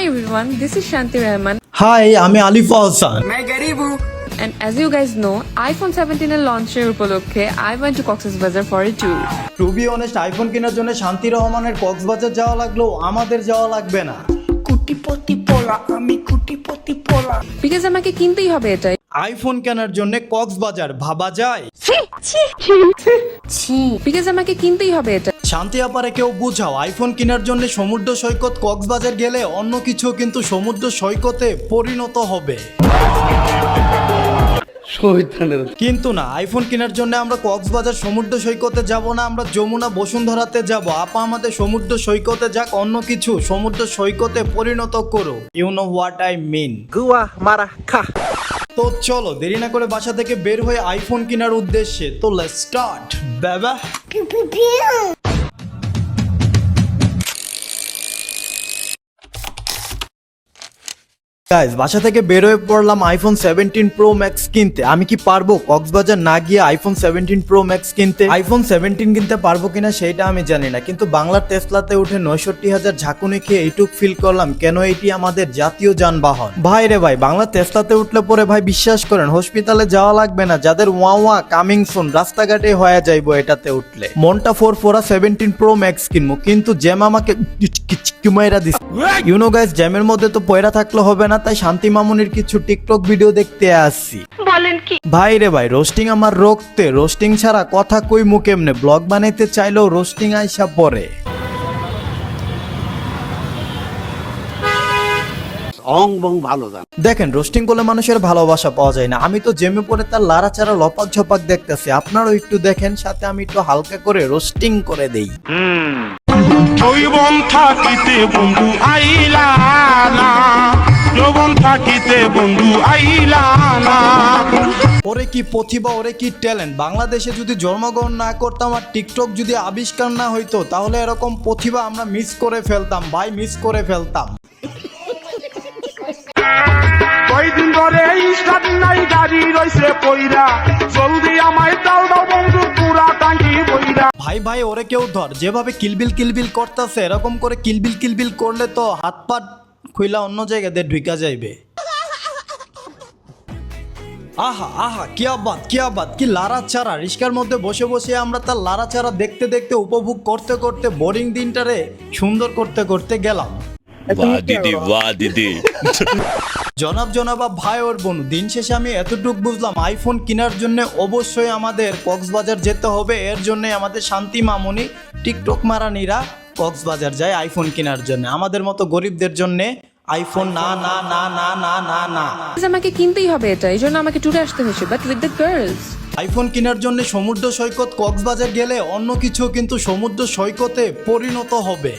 Hi everyone, this is Shanti Rahman. Hi আমি Alif Ahsan. And as you guys know, iPhone 17 এর লঞ্চের উপলক্ষে I went to Cox's Bazar for a tour. To be honest iPhone কেনার জন্য শান্তি রহমানের কক্সবাজার যাওয়া লাগলো, আমাদের যাওয়া লাগবে না। কুটিপতি পোলা আমি কুটিপতি পোলা Because আমাকে কিনতেই হবে এটাই। আইফোন কেনার জন্য কক্সবাজার ভাবা যায়? Because আমাকে কিনতেই হবে এটা। শান্তি আপারে কেউ বুঝাও, আইফোন কেনার জন্য সমুদ্র সৈকত কক্সবাজার গেলে অন্য কিছু কিন্তু সমুদ্র সৈকতে পরিণত হবে। কিন্তু না, আইফোন কেনার জন্য আমরা কক্সবাজার সমুদ্র সৈকতে যাব না, আমরা যমুনা বসুন্ধরাতে যাব। আপা আমাদের সমুদ্র সৈকতে যাক, অন্য কিছু সমুদ্র সৈকতে পরিণত করো। You know what I mean. গুয়া মারা খা। তো চলো দেরি না করে বাসা থেকে বের হয়ে আইফোন কেনার উদ্দেশ্যে। তো লেটস স্টার্ট বাবা। গাইস বাসা থেকে বের হয়ে পড়লাম আইফোন 17 প্রো ম্যাক্স কিনতে। আমি কি পারবো কক্সবাজার না গিয়ে আইফোন 17 প্রো ম্যাক্স কিনতে? আইফোন 17 কিনতে পারবো কিনা সেটা আমি জানি না, কিন্তু বাংলার টেসলাতে উঠে 69,000 ঝাঁকুনি খেয়ে এইটুক ফিল করলাম কেন এটি আমাদের জাতীয় যানবাহন। ভাই রে ভাই, বাংলার টেসলাতে উঠলে পরে ভাই বিশ্বাস করেন হসপিটালে যাওয়া লাগবে না, যাদের ওয়া কামিং সুন রাস্তাঘাটে হয়ে যাইবো এটাতে উঠলে। মনটা 17 প্রো ম্যাক্স কিনবো, কিন্তু জ্যাম আমাকে কিমাইরা দিস। ইউনো গাইস, জ্যামের মধ্যে তো পয়রা থাকলে হবে না, তাই শান্তি মামুনির কিছু টিকটক ভিডিও দেখতে আসছি। বলেন কি? ভাই রে ভাই, রোস্টিং আমার রক্তে, রোস্টিং ছাড়া কথা কই মুখ এমনে, ব্লগ বানাইতে চাইলেও রোস্টিং আইসা পরে। দেখেন রোস্টিং করলে মানুষের ভালোবাসা পাওয়া যায় না। আমি তো জেমে পড়ে তার লাড়াচাড়া লপাক ঝপাক দেখতেছি, আপনারাও একটু দেখেন, সাথে আমি একটু হালকা করে রোস্টিং করে দেই। যৌবন থাকিতে বন্ধু আইলা না, যৌবন থাকিতে বন্ধু আইলা না। ওরে কি প্রতিভা, ওরে কি ট্যালেন্ট। বাংলাদেশে যদি জন্মগ্রহণ না করতাম আর টিকটক যদি আবিষ্কার না হইতো, তাহলে এরকম প্রতিভা আমরা মিস করে ফেলতাম ভাই, মিস করে ফেলতাম। কয়দিন ধরে স্টার্ট নাই, গাড়ি রইছে পইরা, জলদি আমায় দাও দাও বন্ধু পুরা টাঙ্কি বইরা। ভাই ভাই ওরে কেউ ধর, যেভাবে কিলবিল করতেছে এরকম করে কিলবিল করলে তো হাত পা খুইলা অন্য জায়গাতে ঢুকা যাইবে। আহা আহা কি আবাদ কি লাড়াচাড়া। রিস্কার মধ্যে বসে বসে আমরা তার লাড়াচাড়া দেখতে দেখতে উপভোগ করতে করতে বোরিং দিনটারে সুন্দর করতে করতে গেলাম। বাহ দিদি জনাব ভাই ওর বোন, দিন শেষে আমি এতটুকু বুঝলাম, আইফোন কেনার জন্য অবশ্যই আমাদের কক্সবাজার যেতে হবে। এর জন্য আমাদের শান্তি মামুনি টিকটক মারানিরা কক্সবাজার যায় আইফোন কেনার জন্য। আমাদের মতো গরিবদের জন্য আইফোন না না না না না না না। আমাকে কিনতেই হবে এটা, এই জন্য আমাকে ট্যুরে আসতে হয়েছে, but with the girls. IPhone কেনার জন্য সমুদ্র সৈকত কক্সবাজার গেলে অন্য কিছু কিন্তু সমুদ্র সৈকতে পরিণত হবে।